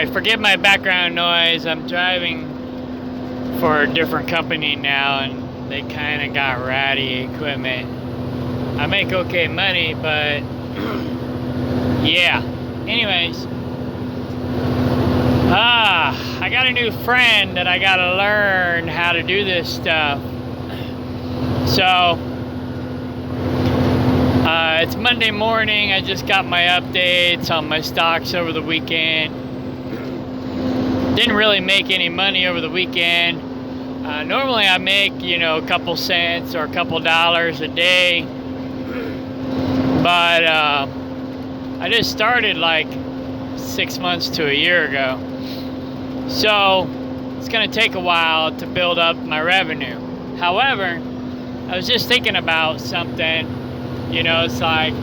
Alright, forgive my background noise. I'm driving for a different company now, and they kind of got ratty equipment. I make okay money, but yeah. Anyways, I got a new friend that I gotta learn how to do this stuff. So, it's Monday morning. I just got my updates on my stocks over the weekend. Didn't really make any money over the weekend. Normally I make, a couple cents or a couple dollars a day. But I just started like 6 months to a year ago. So it's going to take a while to build up my revenue. However, I was just thinking about something. It's like,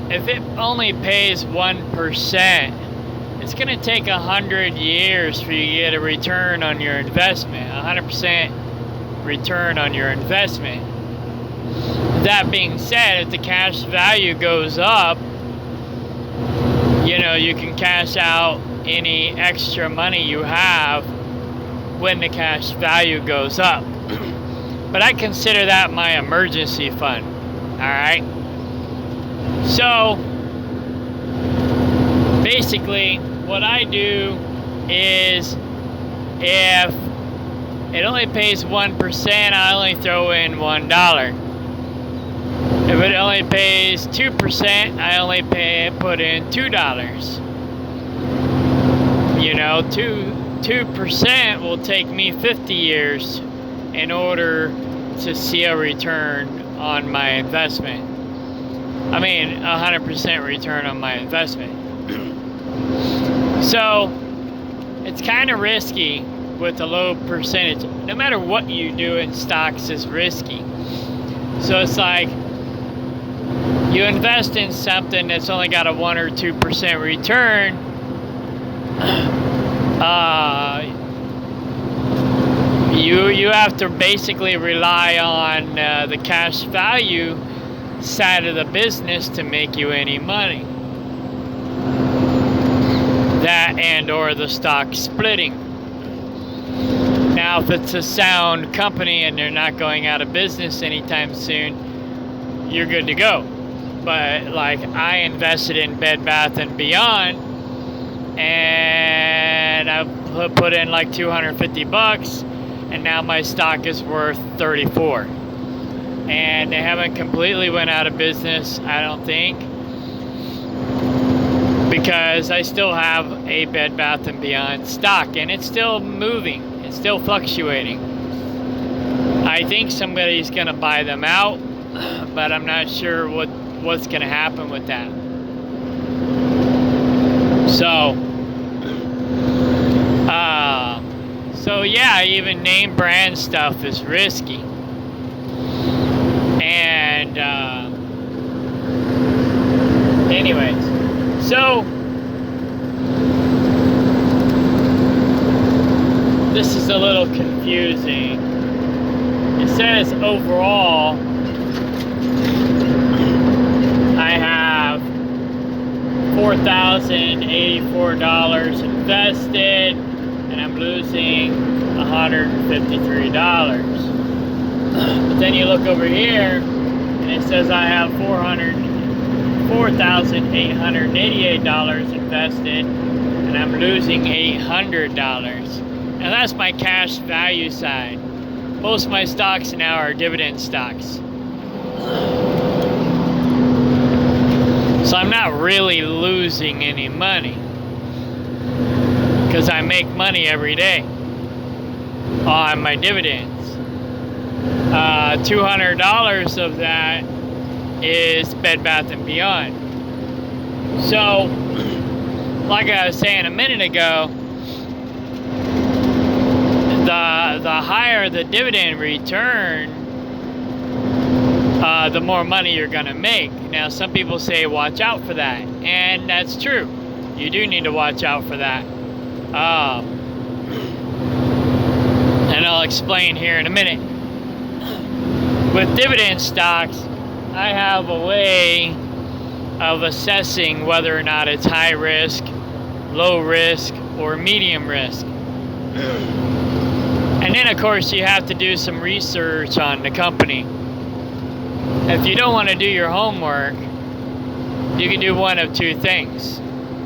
if it only pays 1%, it's going to take 100 years for you to get a return on your investment, 100% return on your investment. That being said, if the cash value goes up, you can cash out any extra money you have when the cash value goes up. But I consider that my emergency fund. Alright? So, basically, what I do is, if it only pays 1%, I only throw in $1. If it only pays 2%, I only put in $2. 2% will take me 50 years in order to see a return on my investment. 100% return on my investment. So, it's kind of risky with a low percentage. No matter what you do in stocks is risky. So it's like, you invest in something that's only got a 1 or 2% return, you have to basically rely on the cash value side of the business to make you any money. That and or the stock splitting. Now, if it's a sound company and they're not going out of business anytime soon, you're good to go. But like, I invested in Bed Bath & Beyond, and I put in like $250, and now my stock is worth $34. And they haven't completely went out of business, I don't think, because I still have a Bed Bath & Beyond stock, and it's still moving. It's still fluctuating. I think somebody's going to buy them out, but I'm not sure what's going to happen with that. So yeah, even name brand stuff is risky. And anyways, so this is a little confusing. It says overall I have $4,084 invested, and I'm losing $153. But then you look over here, and it says I have $4,888 invested, and I'm losing $800. Now that's my cash value side. Most of my stocks now are dividend stocks. So I'm not really losing any money, because I make money every day on my dividends. $200 of that is Bed Bath & Beyond. So, like I was saying a minute ago, the higher the dividend return, the more money you're going to make. Now, some people say watch out for that, and that's true. You do need to watch out for that. And I'll explain here in a minute. With dividend stocks, I have a way of assessing whether or not it's high risk, low risk, or medium risk. And then, of course, you have to do some research on the company. If you don't want to do your homework, you can do one of two things.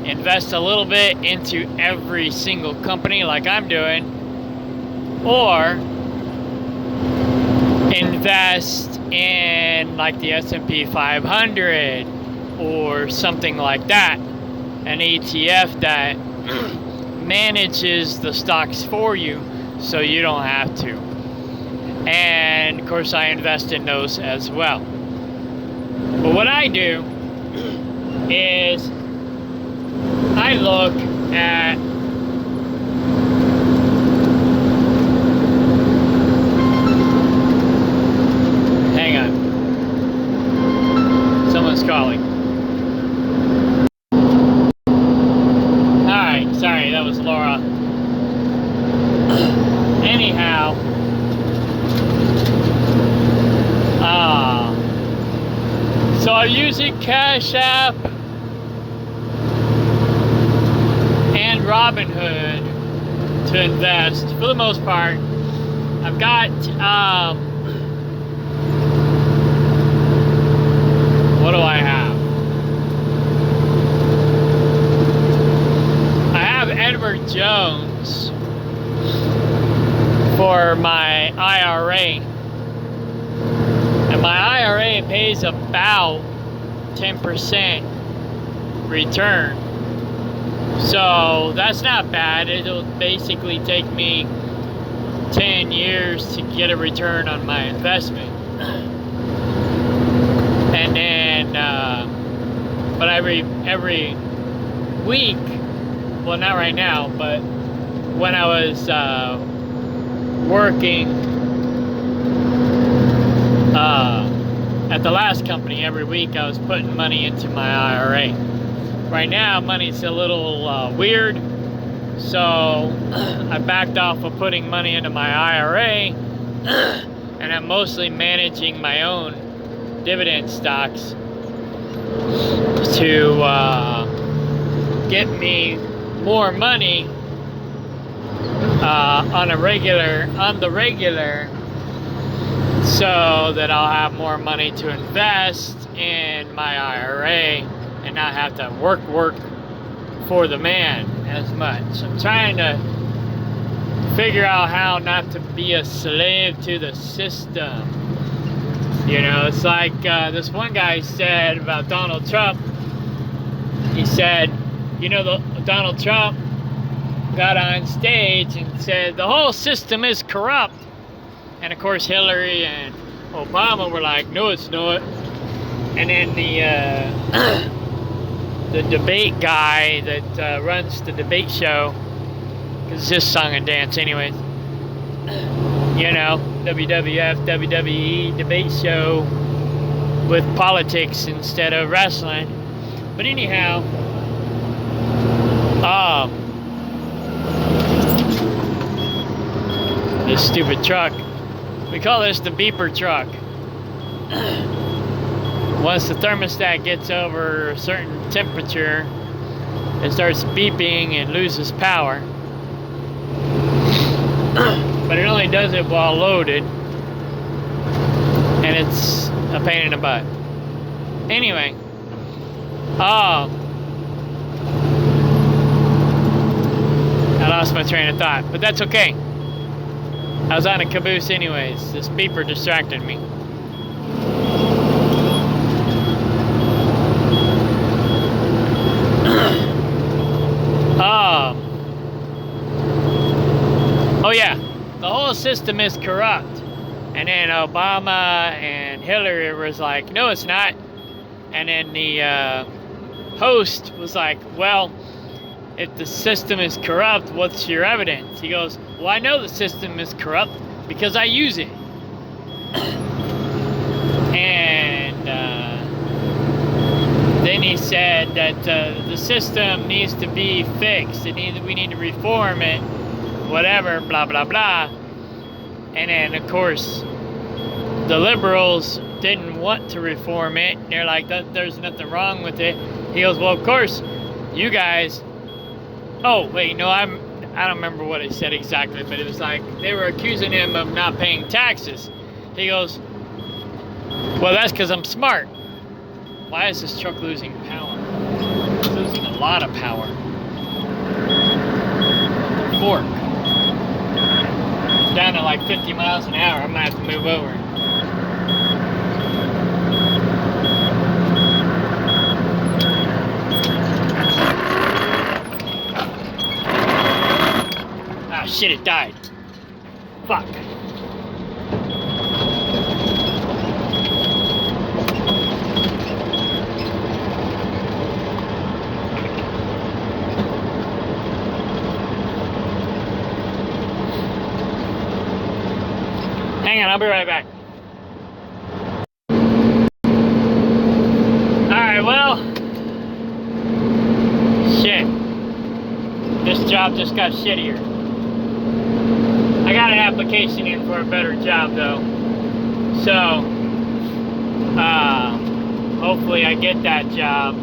Invest a little bit into every single company like I'm doing, or invest in like the S&P 500 or something like that, an ETF that manages the stocks for you so you don't have to. And of course I invest in those as well. But what I do is I look at hang on, someone's calling. Alright, sorry, that was Laura. Anyhow, so I'm using Cash App and Robinhood to invest for the most part. I've got what do I have? I have Edward Jones for my IRA. And my IRA pays about 10% return. So that's not bad. It'll basically take me 10 years to get a return on my investment. And then, but every week, well, not right now, but when I was working at the last company, every week I was putting money into my IRA. Right now, money's a little weird, so I backed off of putting money into my IRA, and I'm mostly managing my own dividend stocks to get me more money on the regular, so that I'll have more money to invest in my IRA and not have to work for the man as much. I'm trying to figure out how not to be a slave to the system. You know, it's like this one guy said about Donald Trump. He said, you know, Donald Trump got on stage and said the whole system is corrupt. And of course Hillary and Obama were like, no it's not. And then the debate guy that runs the debate show, because it's just song and dance anyways, you know, WWF, WWE debate show with politics instead of wrestling. But anyhow, this stupid truck, we call this the beeper truck. Once the thermostat gets over a certain temperature, it starts beeping and loses power. But it only does it while loaded, and it's a pain in the butt. Anyway, I lost my train of thought, but that's okay. I was on a caboose anyways. This beeper distracted me. Oh yeah, the whole system is corrupt. And then Obama and Hillary was like, no it's not. And then the host was like, well, if the system is corrupt, what's your evidence? He goes, well, I know the system is corrupt because I use it. And then he said that the system needs to be fixed. We need to reform it, whatever, blah, blah, blah. And then, of course, the liberals didn't want to reform it. They're like, there's nothing wrong with it. He goes, well, of course, you guys... Oh, wait, no, I don't remember what he said exactly, but it was like, they were accusing him of not paying taxes. He goes, well, that's because I'm smart. Why is this truck losing power? It's losing a lot of power. Fork. It's down to like 50 miles an hour. I'm going to have to move over. Ah, shit, it died. Fuck. Hang on, I'll be right back. Alright, well, shit. This job just got shittier. I got an application in for a better job though. So, hopefully I get that job.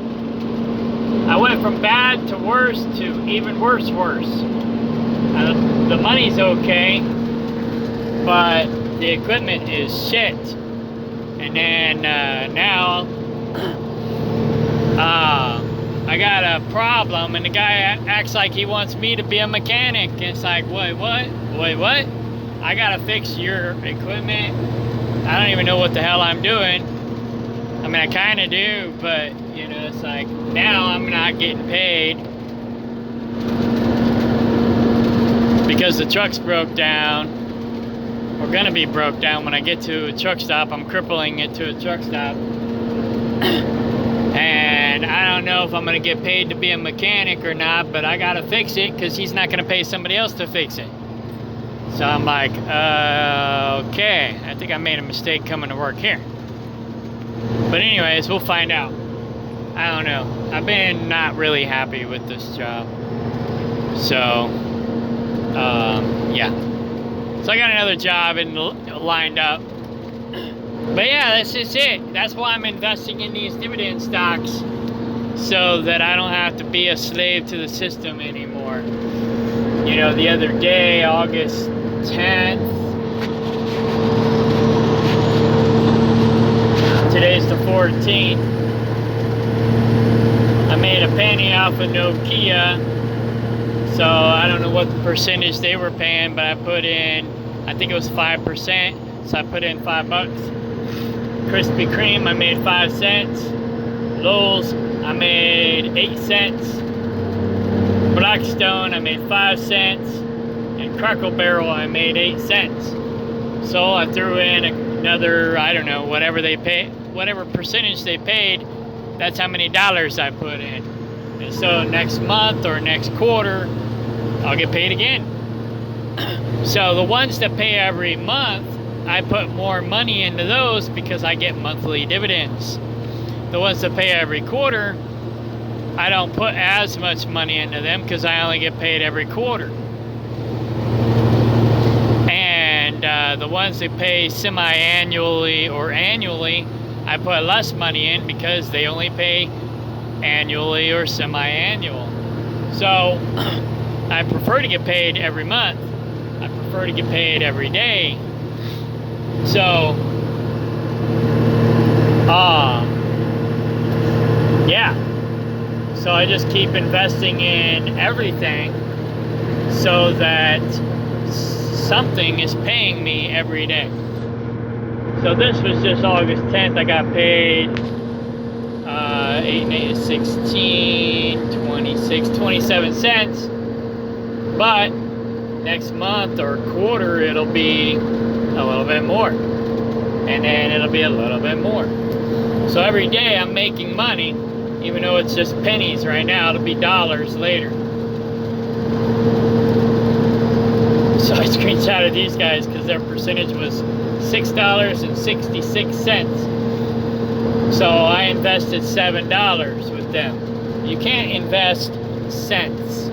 I went from bad to worse to even worse. The money's okay, but the equipment is shit. And then now I got a problem, and the guy acts like he wants me to be a mechanic. And it's like, wait, what? I gotta fix your equipment? I don't even know what the hell I'm doing. I mean, I kind of do, but you know, it's like now I'm not getting paid because the truck's broke down. We're gonna be broke down when I get to a truck stop. I'm crippling it to a truck stop. And I don't know if I'm gonna get paid to be a mechanic or not, but I gotta fix it because he's not gonna pay somebody else to fix it. So I'm like, okay, I think I made a mistake coming to work here. But anyways, we'll find out. I don't know. I've been not really happy with this job. So, yeah. So I got another job lined up. But yeah, that's just it. That's why I'm investing in these dividend stocks, so that I don't have to be a slave to the system anymore. You know, the other day, August 10th, today's the 14th, I made a penny off of Nokia. So I don't know what the percentage they were paying, but I put in, I think it was 5%. So I put in $5. Krispy Kreme, I made 5 cents. Lowell's, I made 8 cents. Blackstone, I made 5 cents. And Crackle Barrel, I made 8 cents. So I threw in another, I don't know, whatever they pay, whatever percentage they paid, that's how many dollars I put in. And so next month or next quarter, I'll get paid again. So the ones that pay every month, I put more money into those because I get monthly dividends. The ones that pay every quarter, I don't put as much money into them because I only get paid every quarter. And the ones that pay semi-annually or annually, I put less money in because they only pay annually or semi-annual. So I prefer to get paid every month. I prefer to get paid every day. So yeah, so I just keep investing in everything so that something is paying me every day. So this was just August 10th. I got paid 8 and 8 is 16, 26, 27 cents. But next month or quarter, it'll be a little bit more. And then it'll be a little bit more. So every day I'm making money, even though it's just pennies right now, it'll be dollars later. So I screenshotted these guys because their percentage was $6.66. So I invested $7 with them. You can't invest cents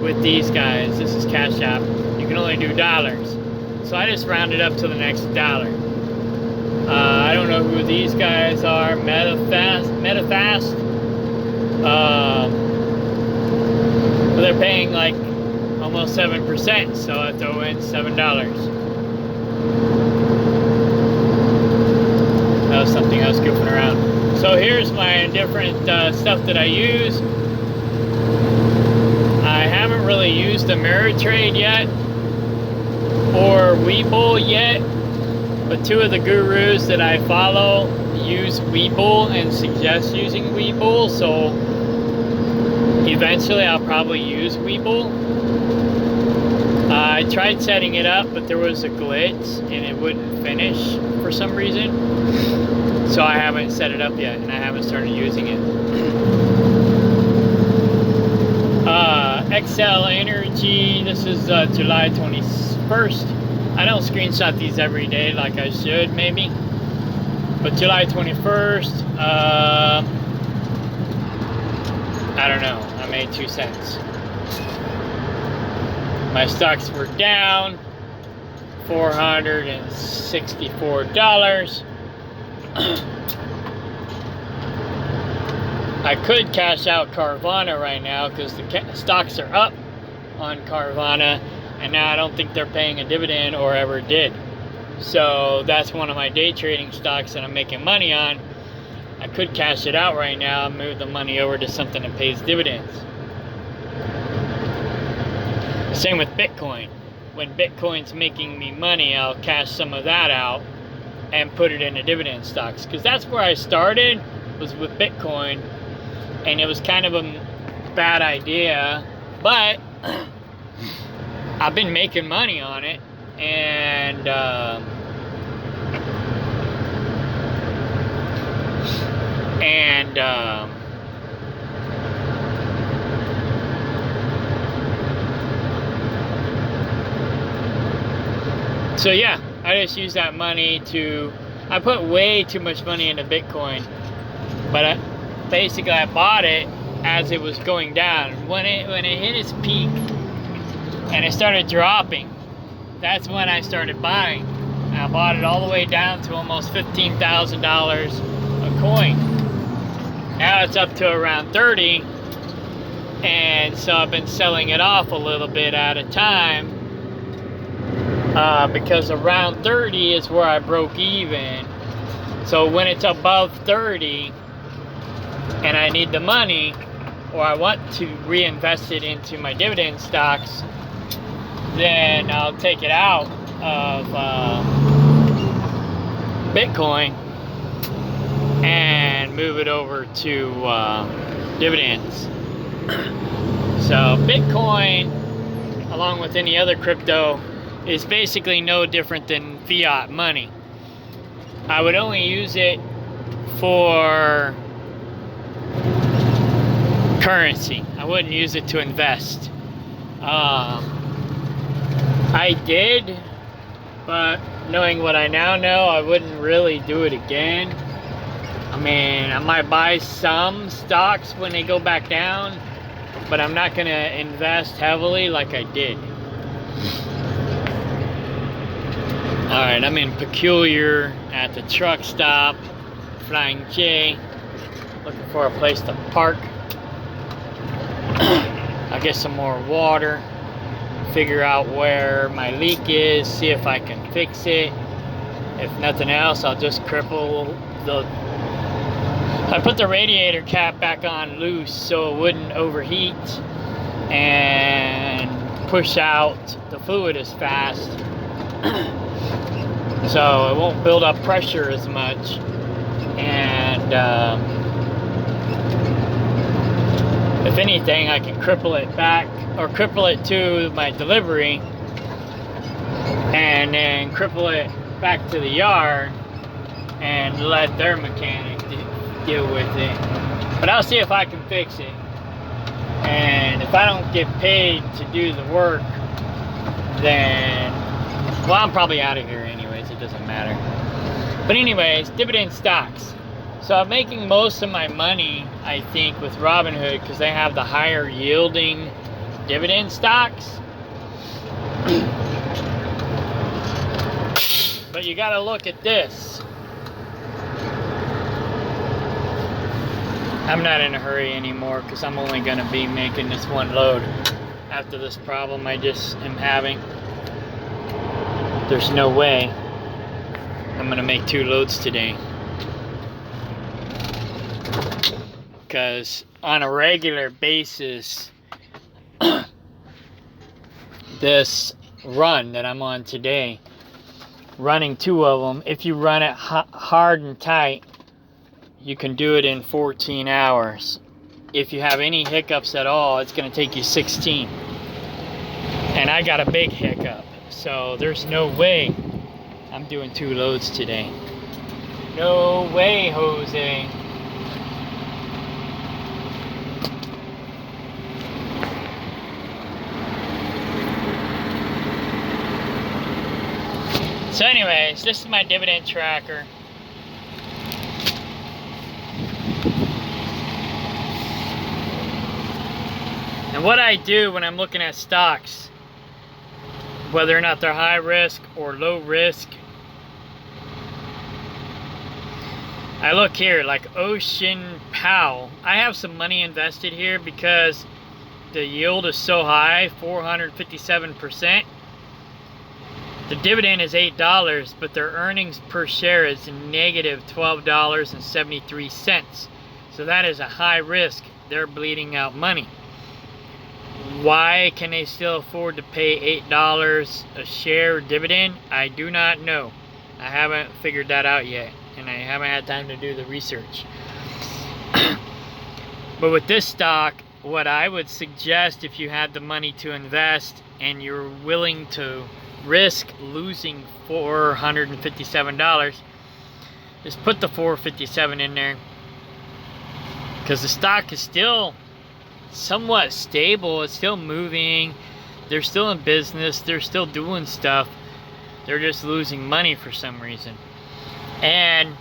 with these guys. This is Cash App. You can only do dollars. So I just rounded up to the next dollar. I don't know who these guys are. Metafast. But they're paying like almost 7%, so I throw in $7. That was something I was goofing around. So here's my different stuff that I use. I haven't really used Ameritrade yet or Webull yet, but two of the gurus that I follow use Webull and suggest using Webull, so eventually I'll probably use Webull. I tried setting it up, but there was a glitch and it wouldn't finish for some reason, so I haven't set it up yet and I haven't started using it. XL Energy, this is July 21st. I don't screenshot these every day like I should, maybe. But July 21st, I don't know. I made 2 cents. My stocks were down $464. I could cash out Carvana right now because the stocks are up on Carvana, and now I don't think they're paying a dividend or ever did. So that's one of my day trading stocks that I'm making money on. I could cash it out right now and move the money over to something that pays dividends. Same with Bitcoin. When Bitcoin's making me money, I'll cash some of that out and put it into dividend stocks, because that's where I started, was with Bitcoin, and it was kind of a bad idea, but I've been making money on it, and so yeah, I just use that money I put way too much money into Bitcoin, but basically I bought it as it was going down. When it hit its peak and it started dropping, that's when I started buying. I bought it all the way down to almost $15,000 a coin. Now it's up to around 30, and so I've been selling it off a little bit at a time, because around 30 is where I broke even. So when it's above 30 and I need the money, or I want to reinvest it into my dividend stocks, then I'll take it out of Bitcoin and move it over to dividends. So Bitcoin, along with any other crypto, is basically no different than fiat money. I would only use it for currency. I wouldn't use it to invest. I did, but knowing what I now know, I wouldn't really do it again. I mean, I might buy some stocks when they go back down, but I'm not going to invest heavily like I did. Alright, I'm in Peculiar at the truck stop, Flying J, looking for a place to park. I'll get some more water, figure out where my leak is, see if I can fix it. If nothing else, I'll just cripple I put the radiator cap back on loose so it wouldn't overheat and push out the fluid as fast. So it won't build up pressure as much, and if anything, I can cripple it back, or cripple it to my delivery, and then cripple it back to the yard and let their mechanic deal with it. But I'll see if I can fix it, and if I don't get paid to do the work, then, well, I'm probably out of here anyways, it doesn't matter. But anyways, dividend stocks. So I'm making most of my money, I think, with Robinhood, because they have the higher yielding dividend stocks. But you gotta look at this. I'm not in a hurry anymore because I'm only gonna be making this one load after this problem I just am having. There's no way I'm gonna make 2 loads today. Because on a regular basis, this run that I'm on today, running 2 of them, if you run it hard and tight, you can do it in 14 hours. If you have any hiccups at all, it's going to take you 16. And I got a big hiccup, so there's no way I'm doing 2 loads today. No way, Jose. So anyways, this is my dividend tracker. And what I do when I'm looking at stocks, whether or not they're high risk or low risk, I look here, like Ocean Powell. I have some money invested here because the yield is so high, 457%. The dividend is $8, but their earnings per share is negative $12.73. So that is a high risk. They're bleeding out money. Why can they still afford to pay $8 a share dividend? I do not know. I haven't figured that out yet, and I haven't had time to do the research. But with this stock, what I would suggest if you had the money to invest and you're willing to risk losing $457, is put the $457 in there, because the stock is still somewhat stable. It's still moving. They're still in business. They're still doing stuff. They're just losing money for some reason. And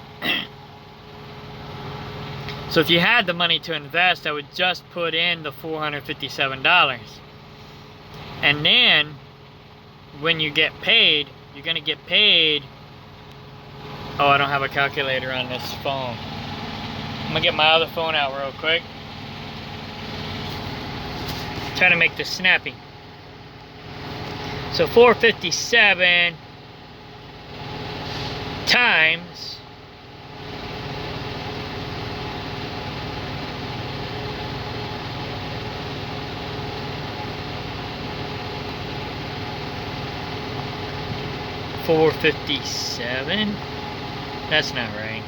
so if you had the money to invest, I would just put in the $457. And then when you get paid, you're going to get paid. Oh, I don't have a calculator on this phone. I'm going to get my other phone out real quick. Trying to make this snappy. So 457 times $457. That's not right.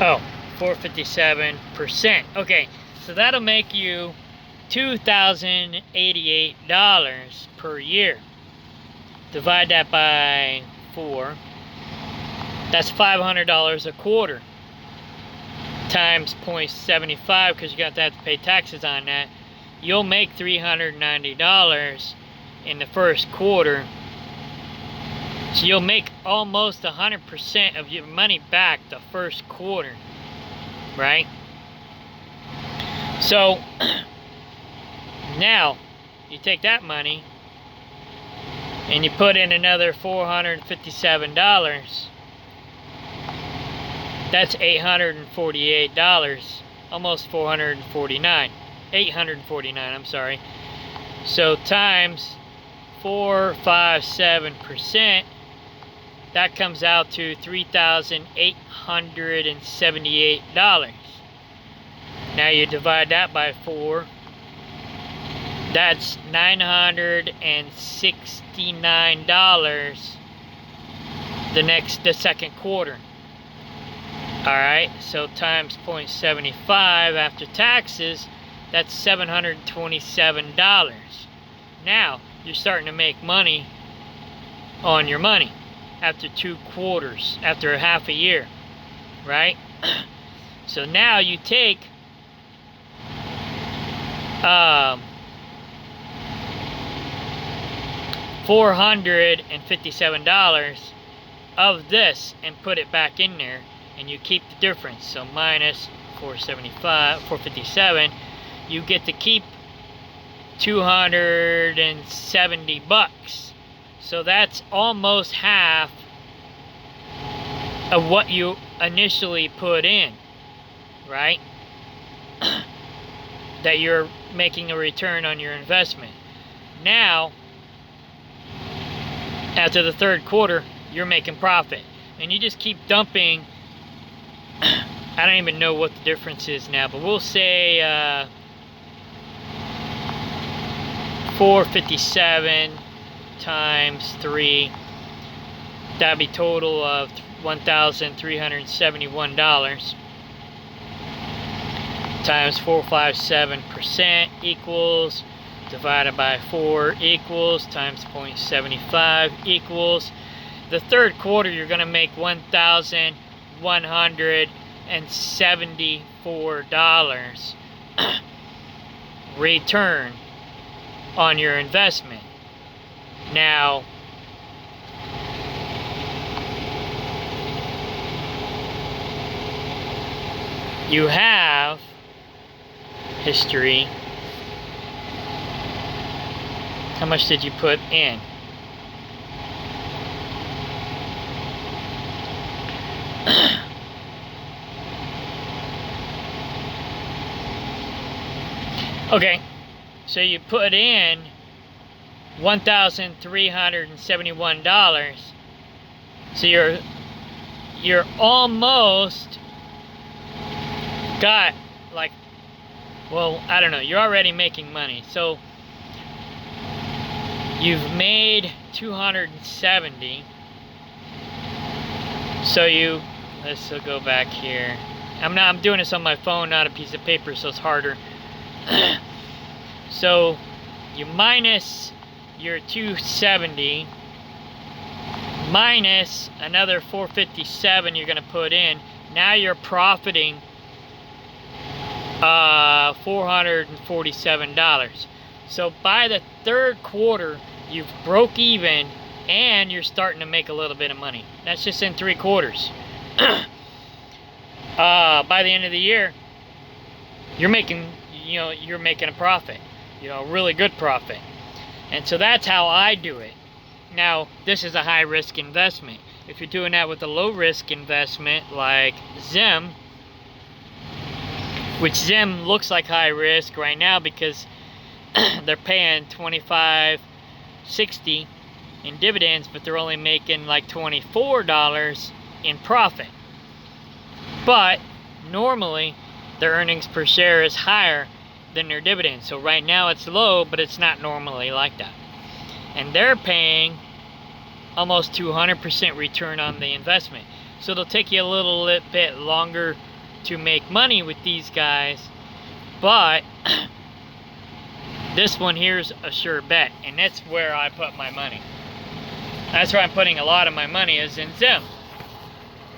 Oh, 457%. Okay, so that'll make you $2,088 per year. Divide that by 4. That's $500 a quarter. Times 0.75, because you got to have to pay taxes on that. You'll make $390 in the first quarter. So you'll make almost 100% of your money back the first quarter, right? So now you take that money and you put in another $457. That's $848, almost $449. 849, I'm sorry. So times 457%, that comes out to $3,878. Now you divide that by 4. That's $969 the second quarter. Alright, so times 0.75 after taxes, that's $727. Now you're starting to make money on your money after 2 quarters, after a half a year, right? So now you take $457 of this and put it back in there, and you keep the difference. So minus 457, you get to keep $270. So that's almost half of what you initially put in, right? That you're making a return on your investment. Now, after the third quarter, you're making profit. And you just keep dumping. I don't even know what the difference is now, but we'll say 457 times 3. That'd be total of $1,371 times 457% equals, divided by 4 equals, times 0.75 equals. The third quarter, you're going to make $1,174 return on your investment. Now, you have history. How much did you put in? Okay, so you put in $1,371. So you're almost got, like, well, I don't know, you're already making money. So you've made 270. So let's go back here. I'm doing this on my phone, not a piece of paper, so it's harder. So you minus your 270 minus another 457 you're going to put in. Now you're profiting $447. So by the third quarter, you've broke even and you're starting to make a little bit of money. That's just in 3 quarters. By the end of the year, you're making a profit, a really good profit. And so that's how I do it. Now, this is a high risk investment. If you're doing that with a low risk investment like Zim, which Zim looks like high risk right now because they're paying $25.60 in dividends, but they're only making like $24 in profit. But normally their earnings per share is higher than their dividends. So right now it's low, but it's not normally like that. And they're paying almost 200% return on the investment. So it'll take you a little bit longer to make money with these guys, but this one here's a sure bet, and that's where I put my money. That's where I'm putting a lot of my money, is in Zim.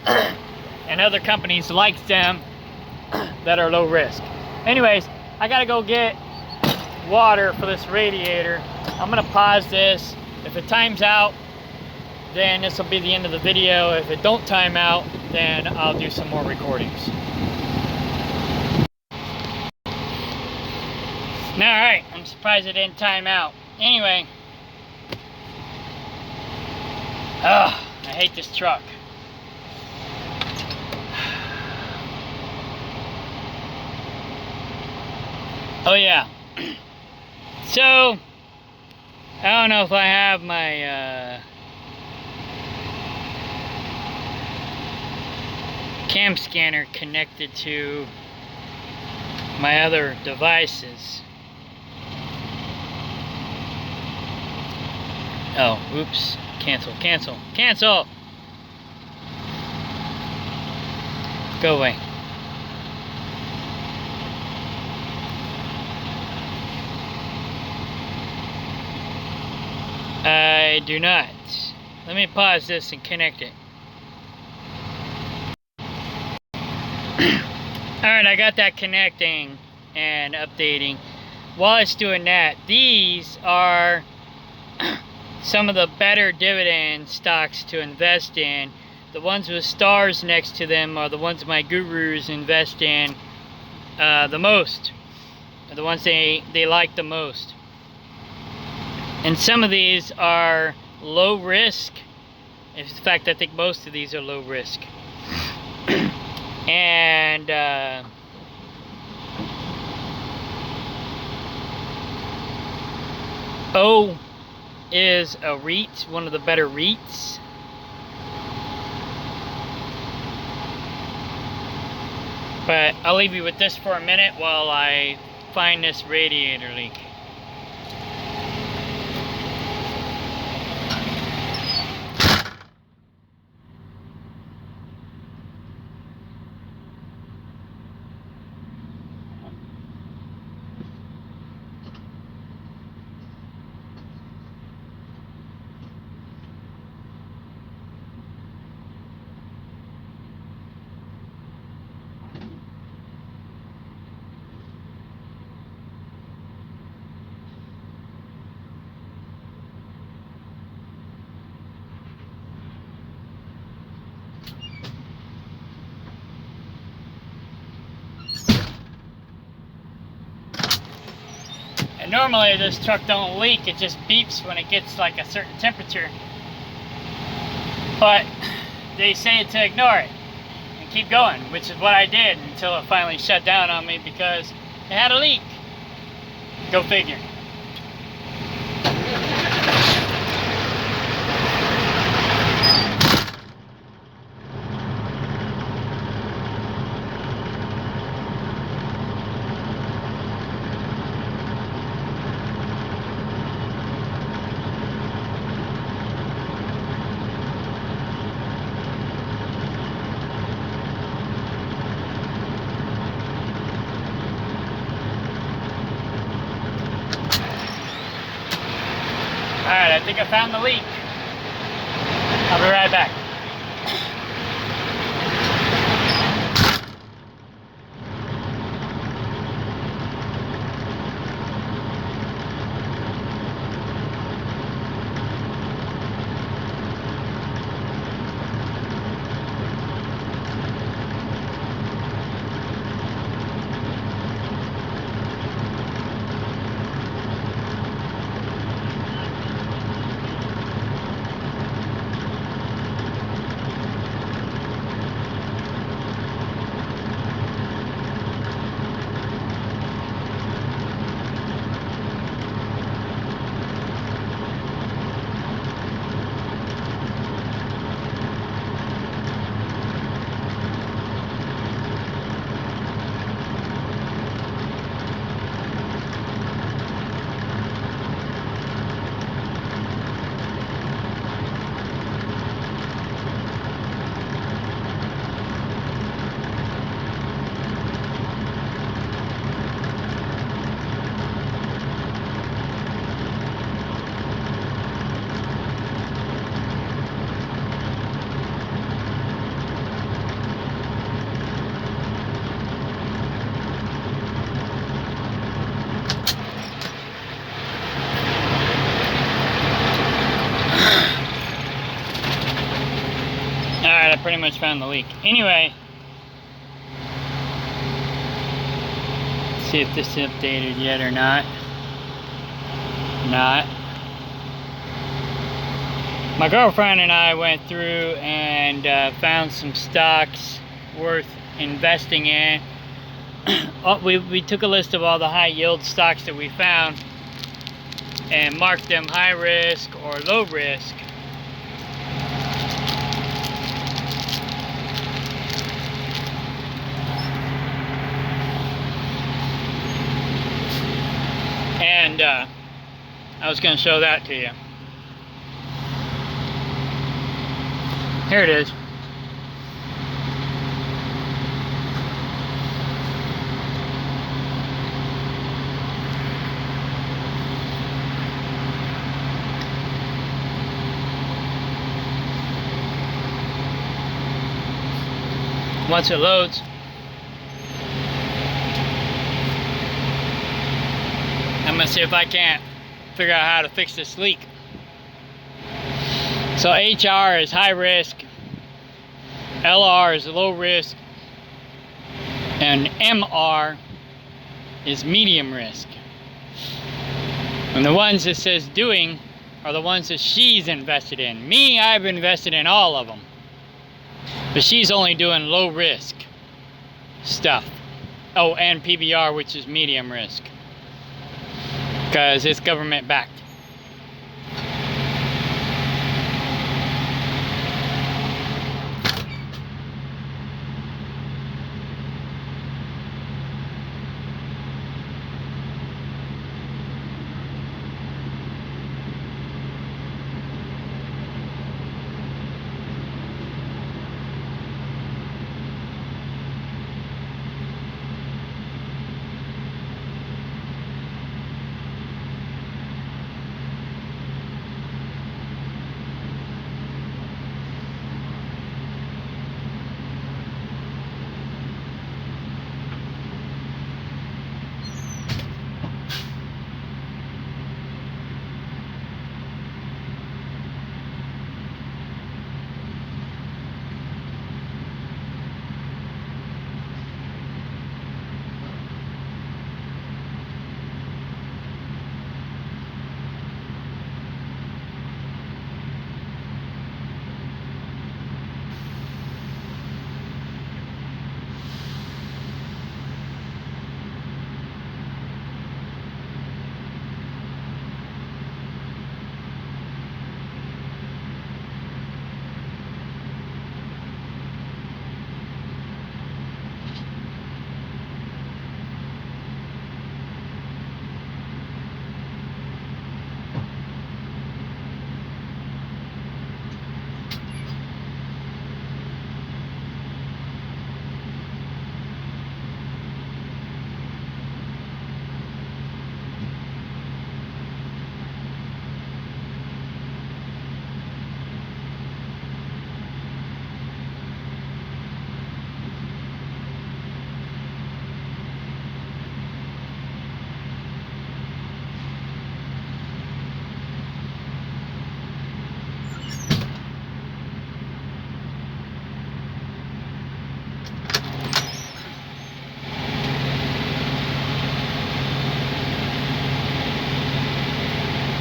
And other companies like Zim that are low risk. Anyways, I gotta go get water for this radiator. I'm gonna pause this. If it times out, then this will be the end of the video. If it don't time out, then I'll do some more recordings. Alright, I'm surprised it didn't time out. Anyway, I hate this truck. Oh yeah. So, I don't know if I have my cam scanner connected to my other devices. Oh, oops. Cancel. Go away. I do not. Let me pause this and connect it. Alright, I got that connecting and updating. While it's doing that, these are some of the better dividend stocks to invest in. The ones with stars next to them are the ones my gurus invest in the most. The ones they like the most. And some of these are low risk. In fact, I think most of these are low risk. And O is a REIT, one of the better REITs. But I'll leave you with this for a minute while I find this radiator leak. And normally this truck don't leak, it just beeps when it gets like a certain temperature. But they say to ignore it and keep going, which is what I did until it finally shut down on me because it had a leak. Go figure. Alright, I think I found the leak. I'll be right back. Alright, I pretty much found the leak. Anyway, let's see if this is updated yet or not. Not. My girlfriend and I went through and found some stocks worth investing in. We took a list of all the high yield stocks that we found and marked them high risk or low risk. And I was going to show that to you. Here it is. Once it loads, I'm going to see if I can't figure out how to fix this leak. So HR is high risk, LR is low risk, and MR is medium risk. And the ones that says doing are the ones that she's invested in. Me, I've invested in all of them. But she's only doing low risk stuff. Oh, and PBR, which is medium risk. Because it's government backed.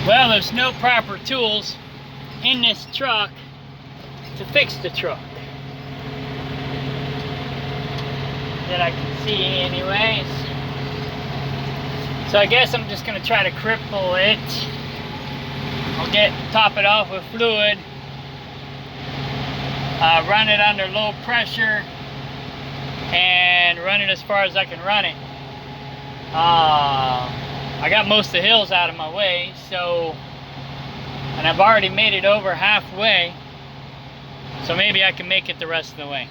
Well, there's no proper tools in this truck to fix the truck that I can see anyways. So I guess I'm just gonna try to cripple it. I'll top it off with fluid, run it under low pressure, and run it as far as I can run it. I got most of the hills out of my way, and I've already made it over halfway, so maybe I can make it the rest of the way.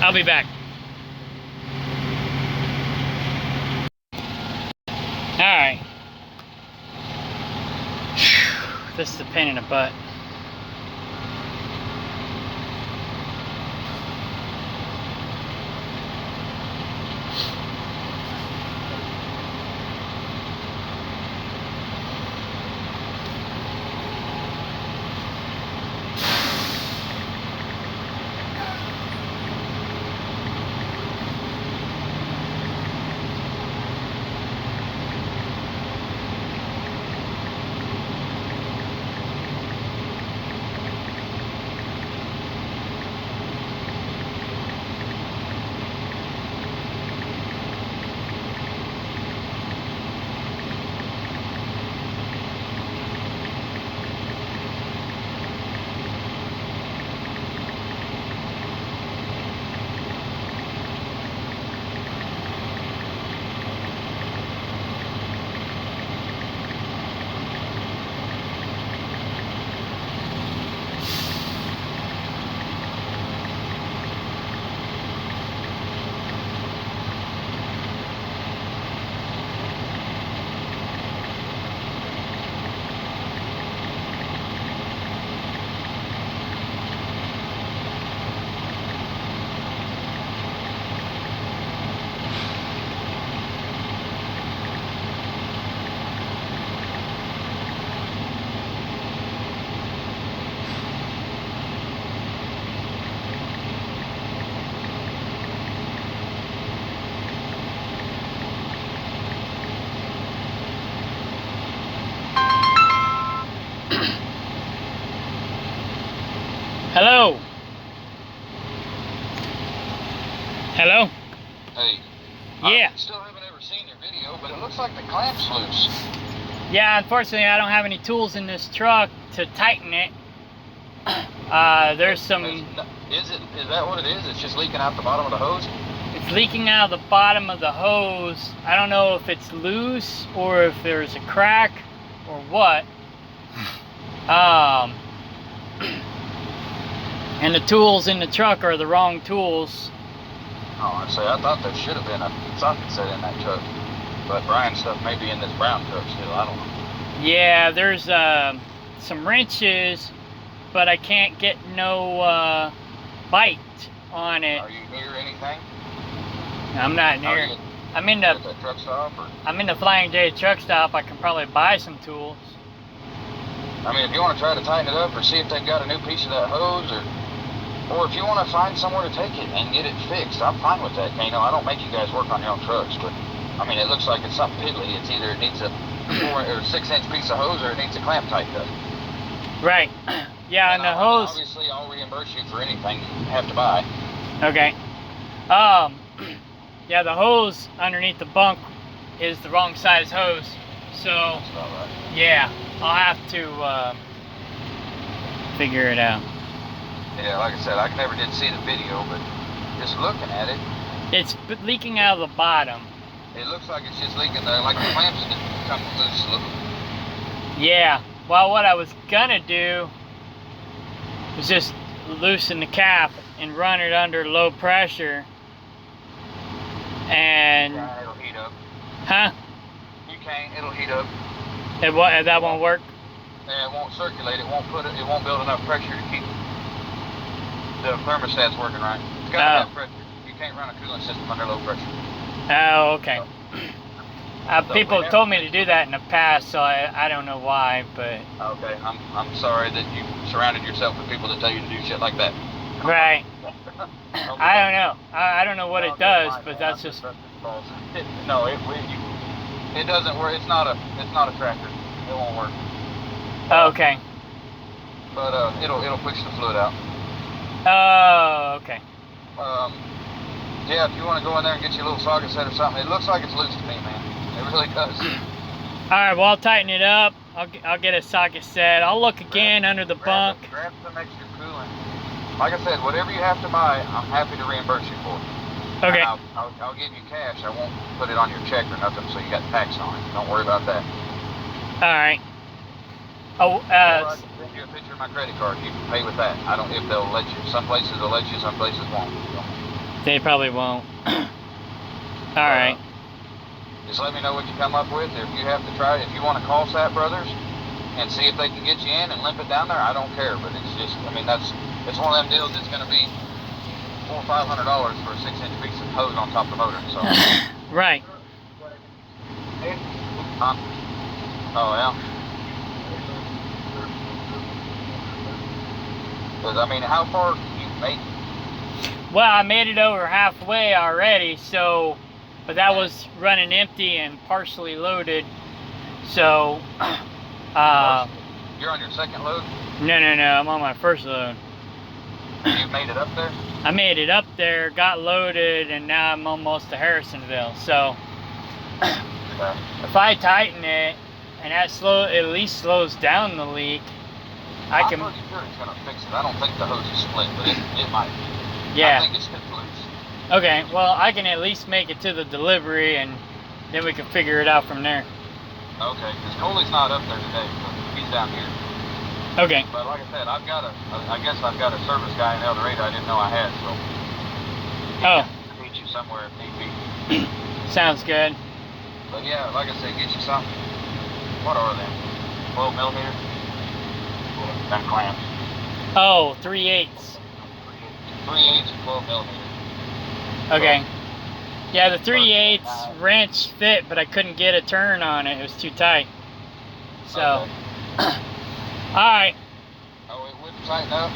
I'll be back. Alright. This is a pain in the butt. Hello? Hello? Hey. Yeah. I still haven't ever seen your video, but it looks like the clamp's loose. Yeah, unfortunately I don't have any tools in this truck to tighten it. There's some... Is that what it is? It's just leaking out the bottom of the hose? It's leaking out of the bottom of the hose. I don't know if it's loose or if there's a crack or what. And the tools in the truck are the wrong tools. Oh, I thought there should have been a socket set in that truck. But Brian's stuff may be in this brown truck still, I don't know. Yeah, there's some wrenches, but I can't get no bite on it. Are you near anything? I'm not near. I'm in the truck stop, or? I'm in the Flying J truck stop. I can probably buy some tools. I mean, if you want to try to tighten it up or see if they've got a new piece of that hose, or if you want to find somewhere to take it and get it fixed, I'm fine with that. You know, I don't make you guys work on your own trucks, but I mean, it looks like it's something piddly. It's either it needs a 4 or 6 inch piece of hose or it needs a clamp tightened up. Right. Yeah, and the hose. Obviously, I'll reimburse you for anything you have to buy. Okay. Yeah, the hose underneath the bunk is the wrong size hose, so yeah, I'll have to figure it out. Yeah, like I said, I never did see the video, but just looking at it, it's leaking out of the bottom. It looks like it's just leaking there, like the clamps come loose a little. Yeah. Well, what I was gonna do was just loosen the cap and run it under low pressure. And yeah, it'll heat up. Huh? You can't. It'll heat up. That won't work. Yeah, it won't circulate. It won't build enough pressure to keep the thermostat's working right. It's got to have pressure. You can't run a cooling system under low pressure. Oh, okay. People have told me to do that in the past, so I don't know why, but... Okay, I'm sorry that you surrounded yourself with people that tell you to do shit like that. Right. I don't know. I don't know what it does, but that's just... No, it doesn't work. It's not a tractor. It won't work. Okay. But it'll push the fluid out. Oh, okay. Yeah, if you want to go in there and get you a little socket set or something, it looks like it's loose to me, man. It really does. All right, well, I'll tighten it up. I'll get a socket set. I'll look again under the bunk. Grab some extra coolant. Like I said, whatever you have to buy, I'm happy to reimburse you for. Okay. I'll give you cash. I won't put it on your check or nothing, so you got tax on it. Don't worry about that. All right. Oh, I can send you a picture of my credit card. You can pay with that. I don't. If they'll let you. Some places will let you. Some places won't. So. They probably won't. All right. Just let me know what you come up with. If you have to try it, if you want to call Sat Brothers and see if they can get you in and limp it down there, I don't care. But it's just, I mean, it's one of them deals that's going to be $400 or $500 for a 6 inch piece of hose on top of the motor. So. Right. Oh yeah. Because I mean, how far can you make it? Well, I made it over halfway already, so, but that was running empty and partially loaded, so, You're on your second load? No, I'm on my first load. You made it up there? I made it up there, got loaded, and now I'm almost to Harrisonville, so, if I tighten it, and that at least slows down the leak, I'm pretty sure it's going to fix it. I don't think the hose is split, but it might be. Yeah. I think it's just loose. Okay, well, I can at least make it to the delivery, and then we can figure it out from there. Okay, because Coley's not up there today, so he's down here. Okay. But like I said, I guess I've got a service guy in El Dorado I didn't know I had, so. Oh. I'll meet you somewhere if need be. Sounds good. But yeah, like I said, get you something. What are they? 12 millimeter? Them clamps. Oh, 3/8. 3/8 and 12 millimeter. Okay. Yeah, the 3/8 wrench fit, but I couldn't get a turn on it. It was too tight. So, okay. Alright. Oh, it wouldn't tighten up?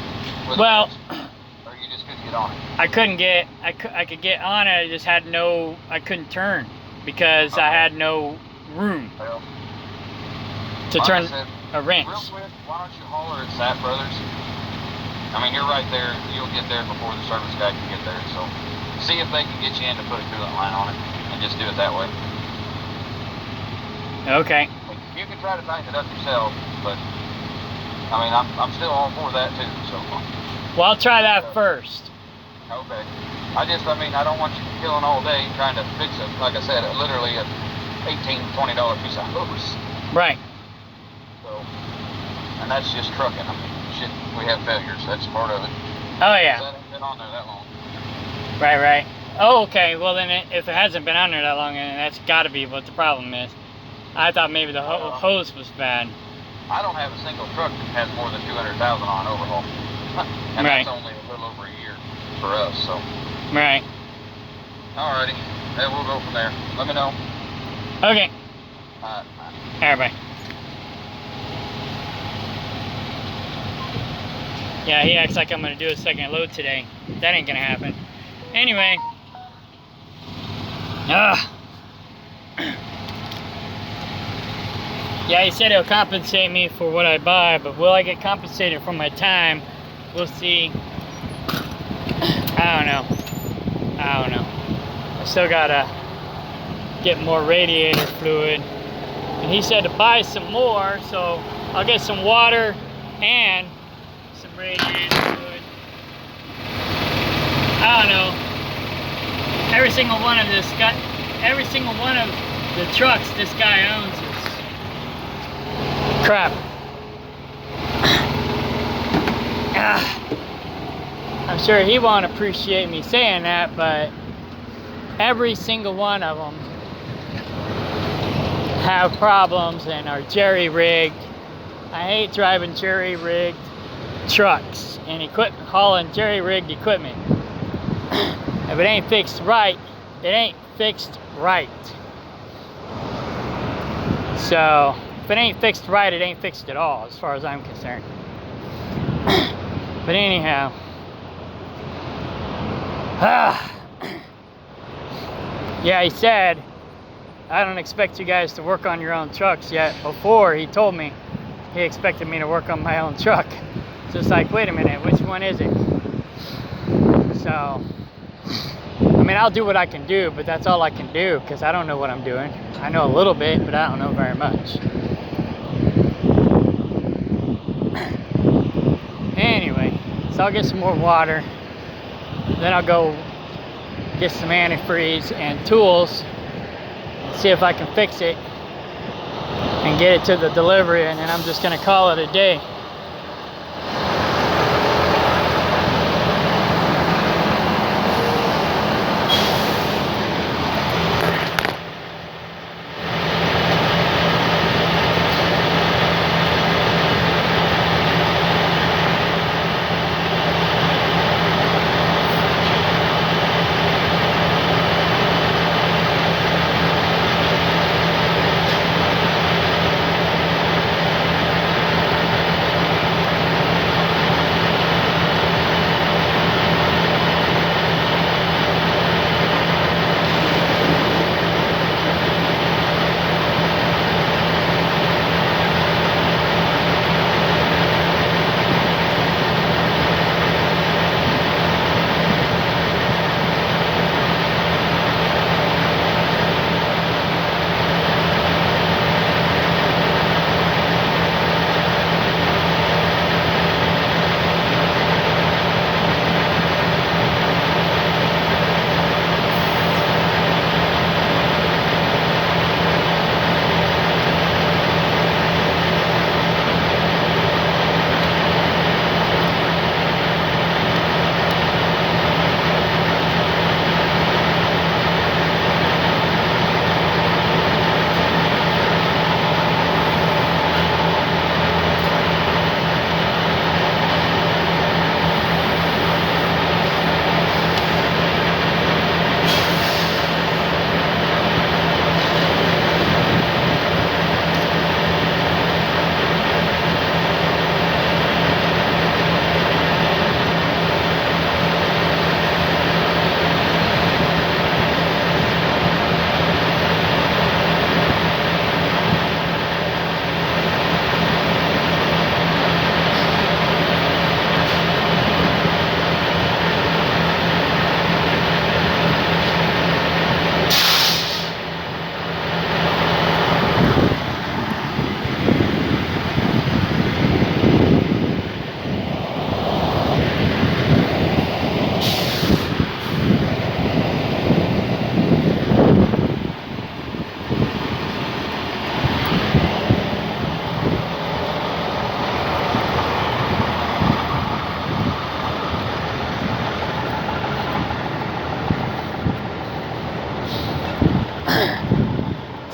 Well, or you just couldn't get on it? I could get on it, I just had I couldn't turn because I had no room to turn a wrench. Real quick, why don't you holler at Sat Brothers I mean, you're right there. You'll get there before the service guy can get there. So see if they can get you in to put a coolant line on it and just do it that way. Okay. You can try to tighten it up yourself, but I mean, I'm still all for that too. So. Well, I'll try that first. Okay. I mean, I don't want you killing all day trying to fix it. Like I said, literally a $18, $20 piece of hose. Right. So, and that's just trucking. I mean, shit, we have failures. That's part of it. Oh, yeah. That ain't been on there that long. Right. Oh, okay. Well, then if it hasn't been on there that long, then that's got to be what the problem is. I thought maybe the hose was bad. I don't have a single truck that has more than 200,000 on overhaul. And right. That's only a little over a year for us, so. Right. Alrighty. Then we'll go from there. Let me know. Okay. Alright. Alright, bye. Yeah, he acts like I'm going to do a second load today. That ain't going to happen. Anyway. Yeah, he said he'll compensate me for what I buy, but will I get compensated for my time? We'll see. I don't know. I still gotta get more radiator fluid. And he said to buy some more, so I'll get some water and some radiator fluid. I don't know. Every single one of the trucks this guy owns is crap. I'm sure he won't appreciate me saying that, but every single one of them have problems and are jerry-rigged. I hate driving jerry-rigged trucks and hauling jerry-rigged equipment. If it ain't fixed right, it ain't fixed right. So, if it ain't fixed right, it ain't fixed at all, as far as I'm concerned. But anyhow. Yeah, he said, I don't expect you guys to work on your own trucks yet. Before, he told me he expected me to work on my own truck. So it's like, wait a minute, which one is it? So, I mean, I'll do what I can do, but that's all I can do, because I don't know what I'm doing. I know a little bit, but I don't know very much. Anyway, so I'll get some more water. Then I'll go get some antifreeze and tools and see if I can fix it and get it to the delivery, and then I'm just going to call it a day.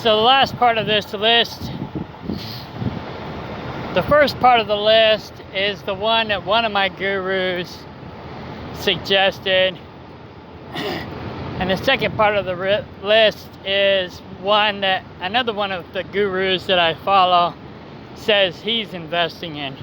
So the last part of this list, the first part of the list is the one that one of my gurus suggested. And the second part of the list is one that another one of the gurus that I follow says he's investing in.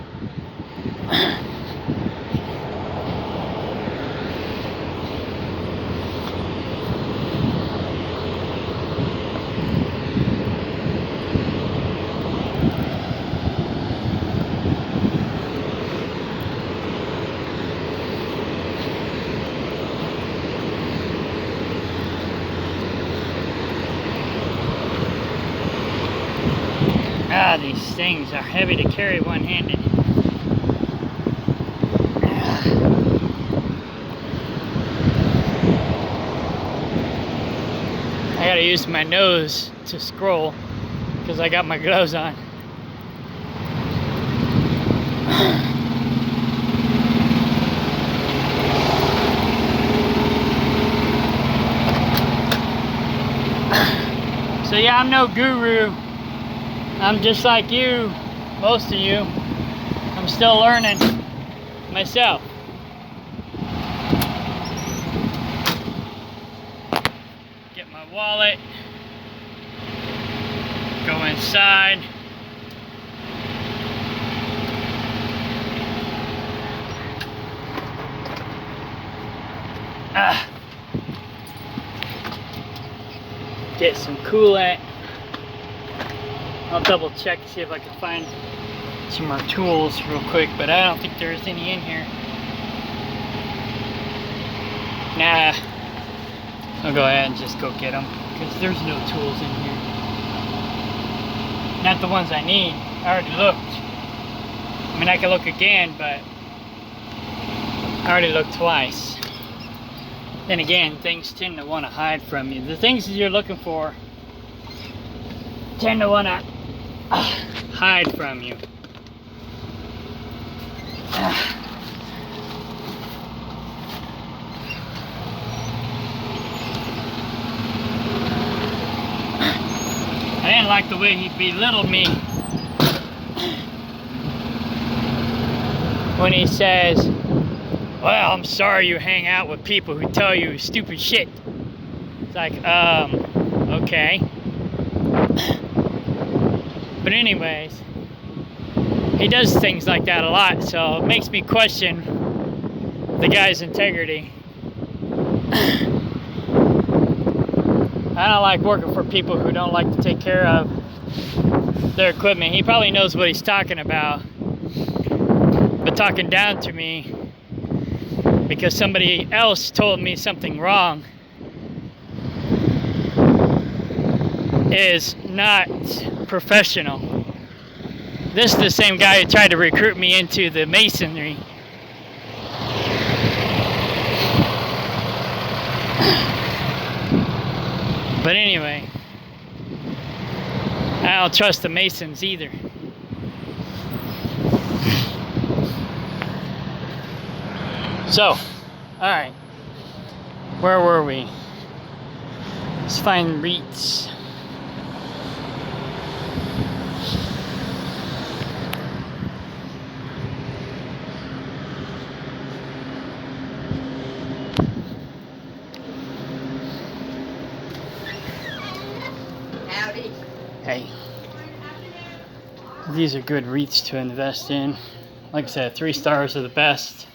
Ah, these things are heavy to carry one-handed. I gotta use my nose to scroll because I got my gloves on. So yeah, I'm no guru. I'm just like you, most of you. I'm still learning myself. Get my wallet. Go inside. Get some coolant. I'll double check to see if I can find some more tools real quick, but I don't think there's any in here. Nah, I'll go ahead and just go get them because there's no tools in here. Not the ones I need. I already looked. I mean, I can look again, but I already looked twice. Then again, things tend to want to hide from you. The things that you're looking for tend to want to hide from you. I didn't like the way he belittled me when he says, well, I'm sorry you hang out with people who tell you stupid shit. It's like, okay. But anyways, he does things like that a lot, so it makes me question the guy's integrity. I don't like working for people who don't like to take care of their equipment. He probably knows what he's talking about, but talking down to me because somebody else told me something wrong is not professional. This is the same guy who tried to recruit me into the masonry. But anyway, I don't trust the Masons either. So, alright, where were we? Let's find REITs. Howdy. Hey, these are good REITs to invest in. Like I said, 3 stars are the best.